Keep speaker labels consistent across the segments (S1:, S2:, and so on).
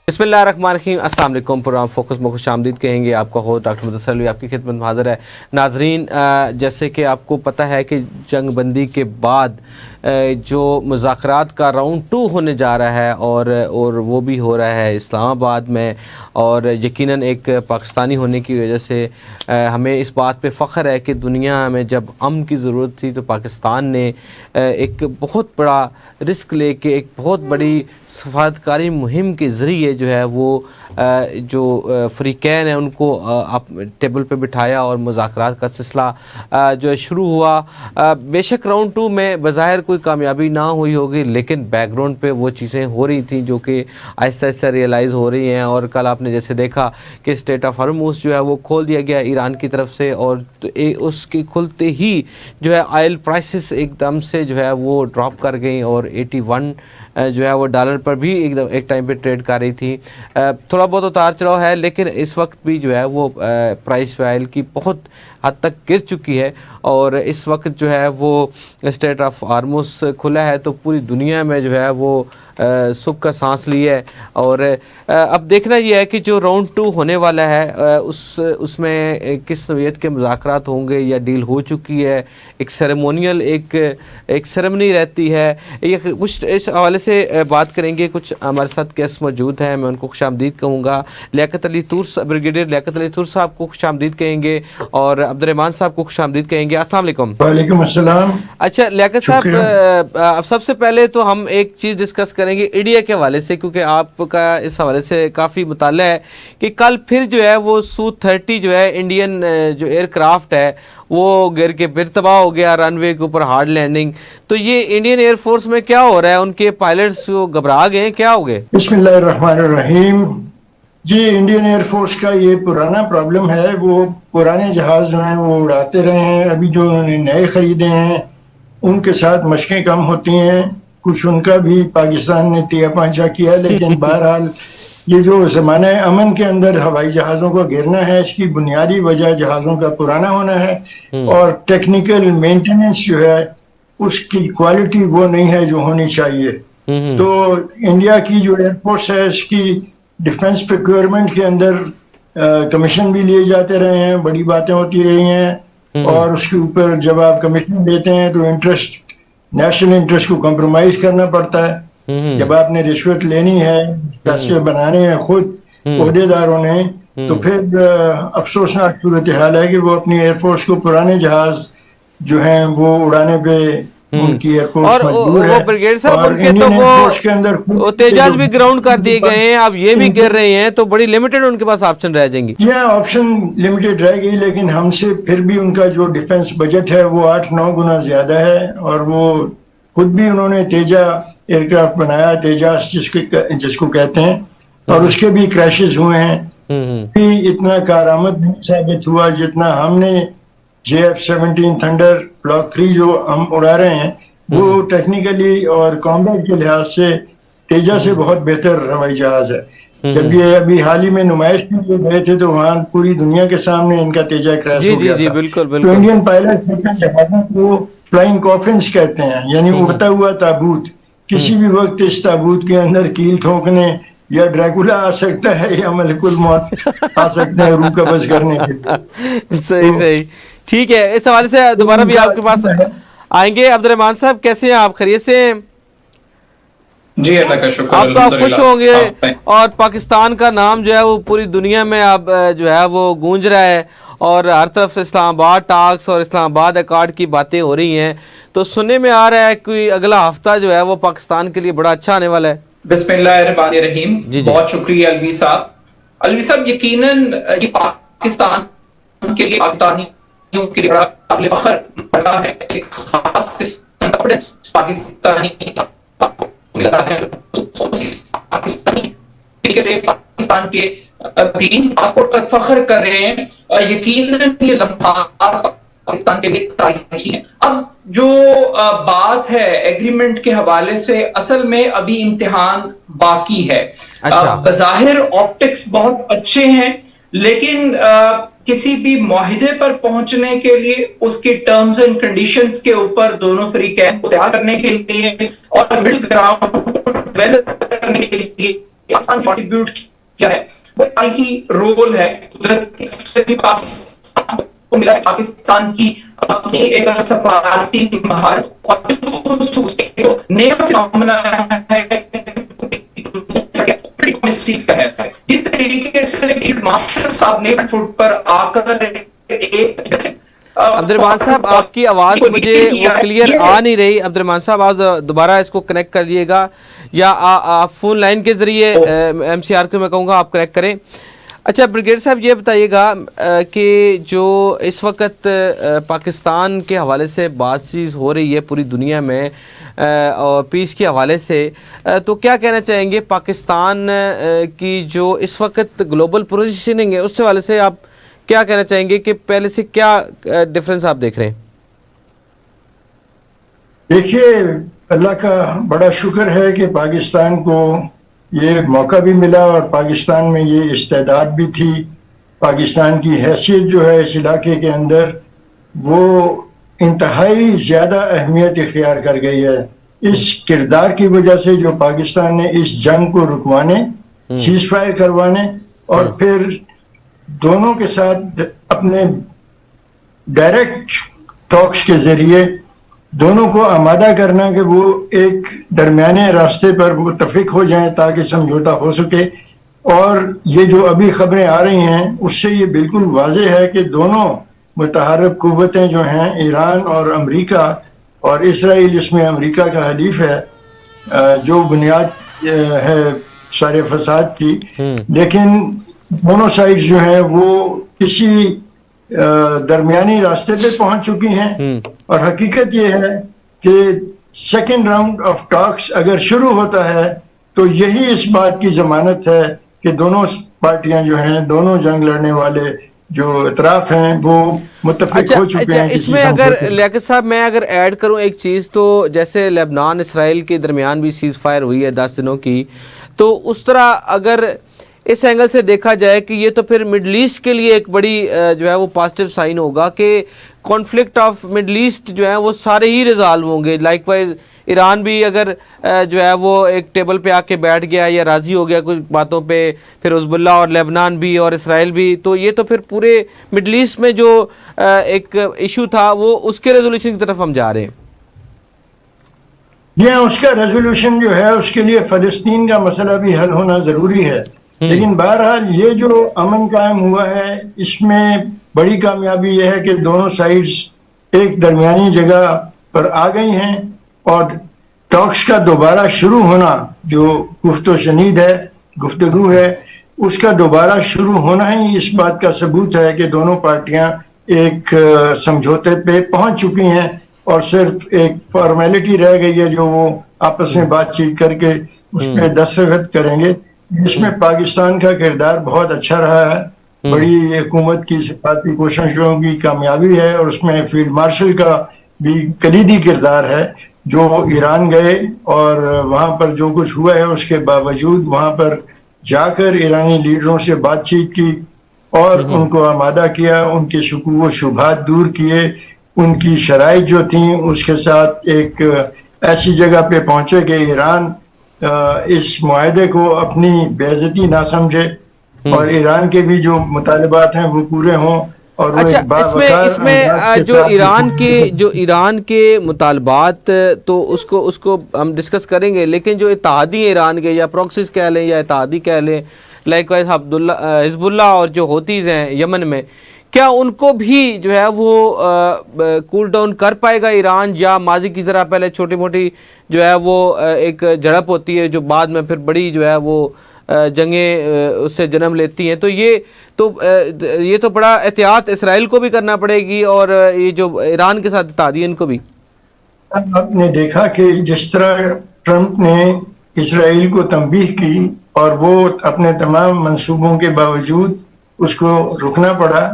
S1: بسم اللہ الرحمن الرحیم۔ السلام علیکم۔ پروگرام فوکس میں خوش آمدید کہیں گے۔ آپ کا ہوسٹ ڈاکٹر مدثر علوی آپ کی خدمت میں حاضر ہے۔ ناظرین، جیسے کہ آپ کو پتہ ہے کہ جنگ بندی کے بعد جو مذاکرات کا راؤنڈ 2 ہونے جا رہا ہے اور وہ بھی ہو رہا ہے اسلام آباد میں، اور یقیناً ایک پاکستانی ہونے کی وجہ سے ہمیں اس بات پہ فخر ہے کہ دنیا میں جب امن کی ضرورت تھی تو پاکستان نے ایک بہت بڑا رسک لے کے ایک بہت بڑی سفارتکاری مہم کے ذریعے جو ہے وہ جو فریقین ہیں ان کو ٹیبل پہ بٹھایا اور مذاکرات کا سلسلہ جو ہے شروع ہوا۔ بے شک راؤنڈ 2 میں بظاہر کوئی کامیابی نہ ہوئی ہوگی، لیکن بیک گراؤنڈ پہ وہ چیزیں ہو رہی تھیں جو کہ آہستہ آہستہ ریئلائز ہو رہی ہیں۔ اور کل آپ نے جیسے دیکھا کہ اسٹریٹ آف ہرموز جو ہے وہ کھول دیا گیا ایران کی طرف سے، اور اس کے کھلتے ہی جو ہے آئل پرائسز ایک دم سے جو ہے وہ ڈراپ کر گئیں، اور 81 جو ہے وہ ڈالر پر بھی ایک ٹائم پہ ٹریڈ کر رہی تھی۔ تھوڑا بہت اتار چڑھاؤ ہے، لیکن اس وقت بھی جو ہے وہ پرائس آئل کی بہت حد تک گر چکی ہے، اور اس وقت جو ہے وہ اسٹریٹ آف ہارموز کھلا ہے تو پوری دنیا میں جو ہے وہ سکھ کا سانس لی ہے۔ اور اب دیکھنا یہ ہے کہ جو راؤنڈ 2 ہونے والا ہے اس میں کس نوعیت کے مذاکرات ہوں گے یا ڈیل ہو چکی ہے۔ ایک سیریمونیل ایک سیریمنی رہتی ہے، یہ کچھ اس حوالے سے بات کریں گے۔ کچھ ہمارے ساتھ گیسٹ موجود ہیں، میں ان کو خوش آمدید کہوں گا۔ لیاقت علی طور بریگیڈیئر لیاقت علی طور صاحب کو خوش آمدید کہیں گے، اور عبد الرحمان صاحب کو خوش آمدید کہیں گے۔ السلام علیکم۔
S2: وعلیکم السلام۔
S1: اچھا لیاقت صاحب، سب سے پہلے تو ہم ایک چیز ڈسکس کریں گے انڈیا کے حوالے سے، کیونکہ آپ کا اس حوالے سے کافی مطالعہ ہے کہ کل پھر جو ہے وہ سو-30 جو ہے انڈین جو ایئر کرافٹ ہے وہ گر کے پھر تباہ ہو گیا، رن وے کے اوپر ہارڈ لینڈنگ۔ تو یہ انڈین ایئر فورس میں کیا ہو رہا ہے؟ ان کے پائلٹس گھبرا گئے، کیا ہو گئے؟
S2: بسم اللہ الرحمن الرحیم۔ جی، انڈین ایئر فورس کا یہ پرانا پرابلم ہے، وہ پرانے جہاز جو ہیں وہ اڑاتے رہے ہیں، ابھی جو انہوں نے نئے خریدے ہیں ان کے ساتھ مشقیں کم ہوتی ہیں، کچھ ان کا بھی پاکستان نے تیا پانچا کیا، لیکن بہرحال یہ جو زمانہ امن کے اندر ہوائی جہازوں کا گرنا ہے، اس کی بنیادی وجہ جہازوں کا پرانا ہونا ہے، اور ٹیکنیکل مینٹیننس جو ہے اس کی کوالٹی وہ نہیں ہے جو ہونی چاہیے۔ تو انڈیا کی جو ایئر فورس ہے اس کی ڈیفنس پریکیورمنٹ کے اندر کمیشن بھی لیے جاتے رہے ہیں، بڑی باتیں ہوتی رہی ہیں، اور اس کے اوپر جب آپ کمیشن دیتے ہیں تو انٹرسٹ، نیشنل انٹرسٹ کو کمپرومائز کرنا پڑتا ہے۔ جب آپ نے رشوت لینی ہے، اسٹرکچر بنانے ہیں خود عہدے داروں نے، تو پھر افسوسناک صورتحال ہے کہ وہ اپنی ایئر فورس کو پرانے جہاز جو ہیں وہ اڑانے پہ ان کی ایئر فورس مجبور ہے۔
S1: اور بریگیڈ صاحب
S2: اور
S1: ان کے تو
S2: انڈین ایئر فورس کے اندر
S1: وہ تیجاز بھی گراؤنڈ کر دیے گئے ہیں، اب یہ بھی گر رہے ہیں، تو بڑی لمیٹڈ ان کے پاس آپشن رہ جائیں گی۔
S2: جی ہاں، آپشن لمیٹڈ رہ گئی، لیکن ہم سے پھر بھی ان کا جو ڈیفنس بجٹ ہے وہ 8-9 گنا زیادہ ہے، اور وہ خود بھی انہوں نے تیجا ایئر کرافٹ بنایا، تیجاس جس کو کہتے ہیں، اور اس کے بھی کریشز ہوئے ہیں، بھی اتنا کارآمد نہیں ثابت ہوا جتنا ہم نے JF-17 تھنڈر بلاک 3 جو ہم اڑا رہے ہیں وہ ٹیکنیکلی اور کامبیٹ کے لحاظ سے تیجا سے بہت بہتر ہوائی جہاز ہے۔ جب یہ ابھی حال ہی میں نمائش کے لیے گئے تھے تو وہاں پوری دنیا کے سامنے ان کا تیجا کریش ہو گیا تھا۔
S1: بالکل
S2: تو انڈین پائلٹ جہازوں کو فلائنگ کافنز کہتے ہیں، یعنی اڑتا ہوا تابوت۔ کسی بھی وقت اس تابوت کے اندر کیل ٹھونکنے یا ڈریکولا آ سکتا ہے، یا ملک الموت آ سکتے ہیں روح قبض کرنے کے لیے۔
S1: صحیح ٹھیک ہے، اس حوالے سے دوبارہ بھی آپ کے پاس آئیں گے۔ عبد الرحمان صاحب کیسے ہیں آپ؟ خیریت سے ہیں؟
S3: جی اللہ کا شکر۔
S1: آپ تو آپ خوش ہوں گے، اور پاکستان کا نام جو ہے وہ پوری دنیا میں اب جو ہے وہ گونج رہا ہے، اور ہر طرف اسلام آباد ٹاکس اور اسلام آباد ایکارڈ کی باتیں ہو رہی ہیں، تو سننے میں آ رہا ہے کوئی اگلا ہفتہ جو ہے وہ پاکستان کے لیے بڑا اچھا آنے والا ہے۔
S3: بسم اللہ الرحمن الرحیم۔ بہت شکریہ علوی صاحب۔ علوی صاحب، یقیناً یہ پاکستان کے لیے، پاکستانیوں کے لیے بڑا قابل فخر بڑا ہے کہ خاص پاکستانی پاکستان کے گرین پاسپورٹ پر فخر کر رہے ہیں۔ یقیناً یہ لمحات پاکستان کے لیے تاریخی ہے۔ اب جو بات ہے ایگریمنٹ کے حوالے سے، اصل میں ابھی امتحان باقی ہے۔ بظاہر آپٹکس بہت اچھے ہیں، لیکن کسی بھی معاہدے پر پہنچنے کے لیے اس کے ٹرمز اینڈ کنڈیشنز کے اوپر دونوں فریقین کو تیار کرنے کے لیے اور مڈل گراؤنڈ ڈیولپ کرنے کے لیے پاکستان کنٹریبیوٹ کیا ہے وہ تاریخی رول ہے. قدرت سے بھی پاکستان کو ملا ہے پاکستان کی اپنی ایک سفارتی مہارت اور نیا فنومنا ہے جس طریقے سے فیلڈ مارشل صاحب نے فوٹ پر آ کر
S1: عبد الرحمان صاحب آپ کی آواز مجھے وہ کلیئر آ نہیں رہی. عبد الرحمان صاحب آپ دوبارہ اس کو کنیکٹ کر لیے گا یا آپ فون لائن کے ذریعے ایم سی آر کو میں کہوں گا آپ کنیکٹ کریں. اچھا بریگیڈیئر صاحب یہ بتائیے گا کہ جو اس وقت پاکستان کے حوالے سے بات چیز ہو رہی ہے پوری دنیا میں اور پیس کے حوالے سے، تو کیا کہنا چاہیں گے پاکستان کی جو اس وقت گلوبل پوزیشننگ ہے اس حوالے سے آپ کیا کہنا چاہیں گے کہ پہلے سے کیا ڈفرنس آپ دیکھ رہے ہیں؟
S2: دیکھیے اللہ کا بڑا شکر ہے کہ پاکستان کو یہ موقع بھی ملا اور پاکستان میں یہ استعداد بھی تھی. پاکستان کی حیثیت جو ہے اس علاقے کے اندر وہ انتہائی زیادہ اہمیت اختیار کر گئی ہے اس کردار کی وجہ سے جو پاکستان نے اس جنگ کو رکوانے، سیز فائر کروانے اور پھر دونوں کے ساتھ اپنے ڈائریکٹ ٹاکس کے ذریعے دونوں کو آمادہ کرنا کہ وہ ایک درمیانے راستے پر متفق ہو جائیں تاکہ سمجھوتا ہو سکے. اور یہ جو ابھی خبریں آ رہی ہیں اس سے یہ بالکل واضح ہے کہ دونوں متحرک قوتیں جو ہیں ایران اور امریکہ اور اسرائیل اس میں امریکہ کا حلیف ہے جو بنیاد ہے سارے فساد کی، لیکن دونوں سائڈ جو ہیں وہ کسی درمیانی راستے پہ پہنچ چکی ہیں. اور حقیقت یہ ہے کہ سیکنڈ راؤنڈ آف ٹاکس اگر شروع ہوتا ہے تو یہی اس بات کی ضمانت ہے کہ دونوں پارٹیاں جو ہیں، دونوں جنگ لڑنے والے جو اطراف ہیں وہ متفق ہو چکے ہیں.
S1: اس میں اگر لیاقت صاحب میں اگر ایڈ کروں ایک چیز، تو جیسے لبنان اسرائیل کے درمیان بھی سیز فائر ہوئی ہے 10 دنوں کی، تو اس طرح اگر اس اینگل سے دیکھا جائے کہ یہ تو پھر مڈل ایسٹ کے لیے ایک بڑی جو ہے وہ پازیٹیو سائن ہوگا کہ کانفلکٹ آف مڈل ایسٹ جو ہے وہ سارے ہی ریزالو ہوں گے. لائک وائز ایران بھی اگر جو ہے وہ ایک ٹیبل پہ آ کے بیٹھ گیا یا راضی ہو گیا کچھ باتوں پہ، پھر حزب اللہ اور لبنان بھی اور اسرائیل بھی، تو یہ تو پھر پورے مڈل ایسٹ میں جو ایک ایشو تھا وہ اس کے ریزولوشن کی طرف ہم جا رہے ہیں.
S2: یہ اس کا ریزولوشن جو ہے اس کے لیے فلسطین کا مسئلہ بھی حل ہونا ضروری ہے. لیکن بہرحال یہ جو امن قائم ہوا ہے اس میں بڑی کامیابی یہ ہے کہ دونوں سائڈز ایک درمیانی جگہ پر آ گئی ہیں اور ٹاکس کا دوبارہ شروع ہونا جو گفت و شنید ہے، گفتگو ہے، اس کا دوبارہ شروع ہونا ہی اس بات کا ثبوت ہے کہ دونوں پارٹیاں ایک سمجھوتے پہ پہنچ چکی ہیں اور صرف ایک فارمیلٹی رہ گئی ہے جو وہ آپس میں بات چیت کر کے اس پہ دستخط کریں گے. اس میں پاکستان کا کردار بہت اچھا رہا ہے، بڑی حکومت کی سفارتی کوششوں کی کامیابی ہے اور اس میں فیلڈ مارشل کا بھی کلیدی کردار ہے جو ایران گئے اور وہاں پر جو کچھ ہوا ہے اس کے باوجود وہاں پر جا کر ایرانی لیڈروں سے بات چیت کی اور ان کو آمادہ کیا، ان کے شکوک و شبہات دور کیے، ان کی شرائط جو تھیں اس کے ساتھ ایک ایسی جگہ پہ پہنچے کہ ایران اس معاہدے کو اپنی بے عزتی نہ سمجھے اور ایران کے بھی جو مطالبات ہیں وہ پورے ہوں. اور
S1: اچھا اس میں جو ایران کے مطالبات تو اس کو ہم ڈسکس کریں گے، لیکن جو اتحادی ایران کے یا پروکسیز کہہ لیں یا اتحادی کہہ لیں، لائک وائز حزب اللہ اور جو ہوتیز ہیں یمن میں، کیا ان کو بھی جو ہے وہ کول ڈاؤن کر پائے گا ایران، یا ماضی کی طرح پہلے چھوٹی موٹی جو ہے وہ ایک جھڑپ ہوتی ہے جو بعد میں پھر بڑی جو ہے وہ جنگیں اس سے جنم لیتی ہیں؟ تو یہ تو بڑا احتیاط اسرائیل کو بھی کرنا پڑے گی اور یہ جو ایران کے ساتھ اتحادی ان کو بھی.
S2: آپ نے دیکھا کہ جس طرح ٹرمپ نے اسرائیل کو تنبیہ کی اور وہ اپنے تمام منصوبوں کے باوجود اس کو رکنا پڑا،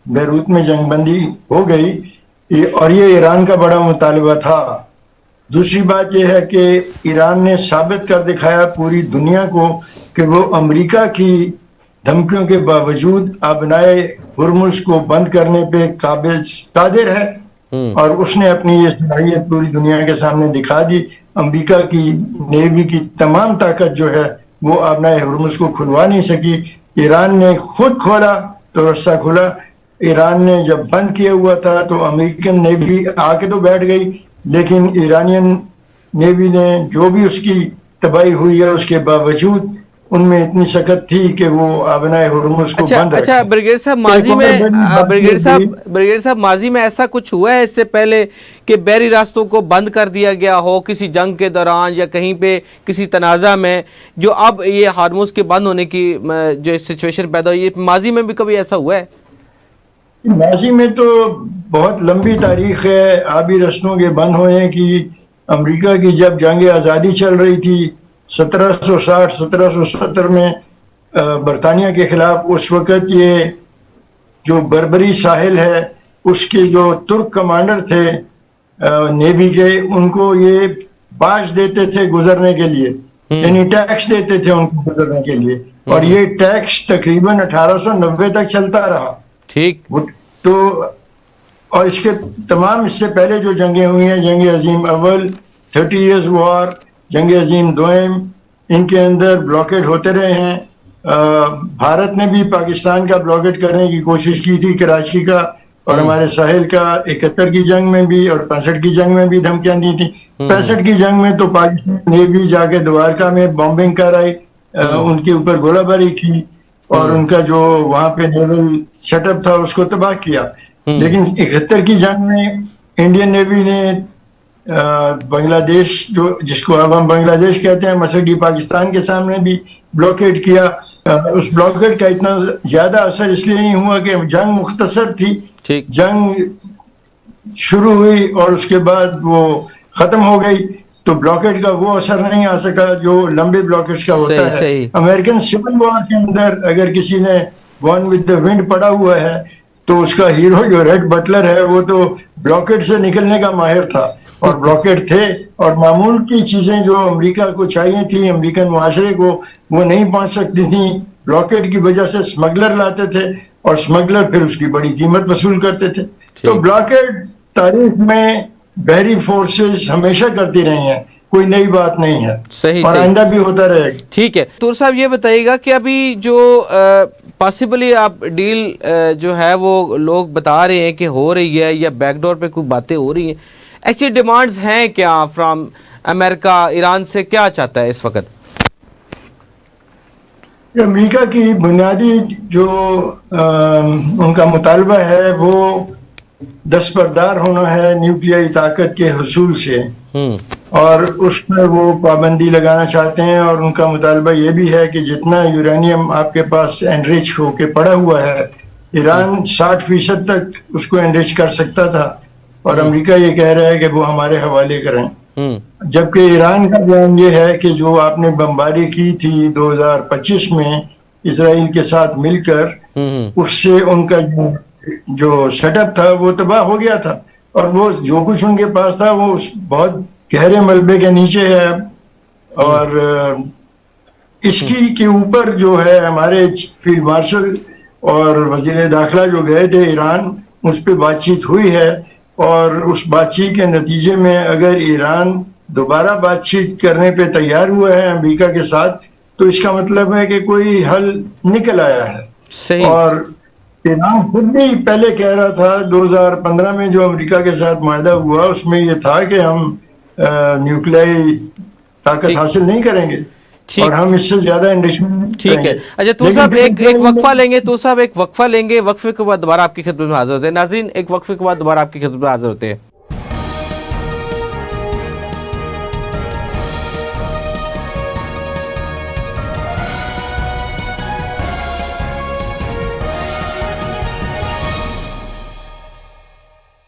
S2: بیروت میں جنگ بندی ہو گئی اور یہ ایران کا بڑا مطالبہ تھا. دوسری بات یہ ہے کہ ایران نے ثابت کر دکھایا پوری دنیا کو کہ وہ امریکہ کی دھمکیوں کے باوجود آبنائے ہرمز کو بند کرنے پہ قادر ہے اور اس نے اپنی یہ صلاحیت پوری دنیا کے سامنے دکھا دی. امریکہ کی نیوی کی تمام طاقت جو ہے وہ آبنائے ہرمز کو کھلوا نہیں سکی. ایران نے خود کھولا تو راستہ کھلا. ایران نے جب بند کیا ہوا تھا تو امریکن نیوی آ کے تو بیٹھ گئی, لیکن ایرانین نیوی نے جو بھی اس کی تباہی ہوئی ہے اس کے باوجود ان میں اتنی سخت تھی کہ وہ آبنائے ہرمز کو بند
S1: اچھا
S2: رکھا.
S1: بریگیڈیئر صاحب ماضی میں ایسا کچھ ہوا ہے اس سے پہلے کہ بحری راستوں کو بند کر دیا گیا ہو کسی جنگ کے دوران یا کہیں پہ کسی تنازع میں, جو اب یہ ہارموز کے بند ہونے کی جو سچویشن پیدا ہوئی, ماضی میں بھی کبھی ایسا ہوا ہے؟
S2: ماضی میں تو بہت لمبی تاریخ ہے آبی رستوں کے بند ہونے کی. امریکہ کی جب جنگ آزادی چل رہی تھی 1760-1770 میں برطانیہ کے خلاف, اس وقت یہ جو بربری ساحل ہے اس کے جو ترک کمانڈر تھے نیوی کے, ان کو یہ باج دیتے تھے گزرنے کے لیے, یعنی ٹیکس دیتے تھے ان کو گزرنے کے لیے, اور یہ ٹیکس تقریباً 1890 تک چلتا رہا.
S1: ٹھیک.
S2: تو اور اس کے تمام اس سے پہلے جو جنگیں ہوئی ہیں, جنگ عظیم اول 30 ایئرز وار, جنگ عظیم دوئم, ان کے اندر بلاکیڈ ہوتے رہے ہیں. بھارت نے بھی پاکستان کا بلاکیڈ کرنے کی کوشش کی تھی, کراچی کا اور ہمارے ساحل کا, 71 کی جنگ میں بھی اور 65 کی جنگ میں بھی دھمکیاں دی تھیں. 65 کی جنگ میں تو پاکستان نیوی جا کے دوارکا میں بامبنگ کر آئی, ان کے اوپر گولہ باری کی اور ان کا جو وہاں پہ نیول سیٹ اپ تھا اس کو تباہ کیا. لیکن 71 کی جنگ میں انڈین نیوی نے بنگلہ دیش, جو جس کو اب ہم بنگلہ دیش کہتے ہیں, مشرقی پاکستان کے سامنے بھی بلاکیڈ کیا. اس بلاکیڈ کا اتنا زیادہ اثر اس لیے نہیں ہوا کہ جنگ مختصر تھی, جنگ شروع ہوئی اور اس کے بعد وہ ختم ہو گئی, تو بلاکیڈ کا وہ اثر نہیں آ سکا جو لمبے بلاکیڈز کا ہوتا ہے. امریکن سول وار کے اندر اگر کسی نے گون ود دا ونڈ پڑا ہوا ہے تو اس کا ہیرو جو ریڈ بٹلر ہے وہ تو بلاکیڈ سے نکلنے کا ماہر تھا, اور بلاکیڈ تھے, اور معمول کی چیزیں جو امریکہ کو چاہیے تھیں امریکن معاشرے کو وہ نہیں پہنچ سکتی تھیں. بلاکیڈ کی وجہ سے اسمگلر لاتے تھے اور اسمگلر پھر اس کی بڑی قیمت وصول کرتے تھے. تو بلاکیڈ تاریخ میں بحری فورسز ہمیشہ کرتی رہی ہیں, کوئی نئی بات نہیں ہے, اور آئندہ بھی ہوتا رہے گا.
S1: ٹھیک ہے. طور صاحب یہ بتائیے گا کہ ابھی جو پاسبلی آپ ڈیل جو ہے وہ لوگ بتا رہے ہیں کہ ہو رہی ہے یا بیک ڈور پہ کوئی باتیں ہو رہی ہیں, ایکچولی ڈیمانڈز ہیں کیا فرام امریکہ؟ ایران سے کیا چاہتا ہے اس وقت؟
S2: امریکہ کی بنیادی جو ان کا مطالبہ ہے وہ دستبردار ہونا ہے نیوکلیائی طاقت کے حصول سے, اور اس پر وہ پابندی لگانا چاہتے ہیں. اور ان کا مطالبہ یہ بھی ہے کہ جتنا یورینیم آپ کے پاس انریچ ہو کے پڑا ہوا ہے, ایران 60% تک اس کو انریچ کر سکتا تھا, اور امریکہ یہ کہہ رہا ہے کہ وہ ہمارے حوالے کریں. جبکہ ایران کا بیان یہ ہے کہ جو آپ نے بمباری کی تھی 2025 میں اسرائیل کے ساتھ مل کر, اس سے ان کا جو سیٹ اپ تھا وہ تباہ ہو گیا تھا, اور وہ جو کچھ ان کے پاس تھا وہ بہت گہرے ملبے کے نیچے ہے. اور اس کے اوپر جو ہے ہمارے فیلڈ مارشل اور وزیر داخلہ جو گئے تھے ایران, اس پہ بات چیت ہوئی ہے, اور اس بات چیت کے نتیجے میں اگر ایران دوبارہ بات چیت کرنے پہ تیار ہوا ہے امریکہ کے ساتھ تو اس کا مطلب ہے کہ کوئی حل نکل آیا ہے. اور ایران خود بھی پہلے کہہ رہا تھا 2015 میں جو امریکہ کے ساتھ معاہدہ ہوا اس میں یہ تھا کہ ہم نیوکلیائی طاقت حاصل نہیں کریں گے اور ہم اس سے زیادہ انڈسٹری.
S1: ٹھیک ہے. اچھا تو صاحب ایک وقفہ لیں گے, تو صاحب ایک وقفہ لیں گے, وقفے کے بعد دوبارہ آپ کی خدمت میں حاضر ہوتے ہیں. ناظرین ایک وقفے کے بعد دوبارہ آپ کی خدمت میں حاضر ہوتے ہیں.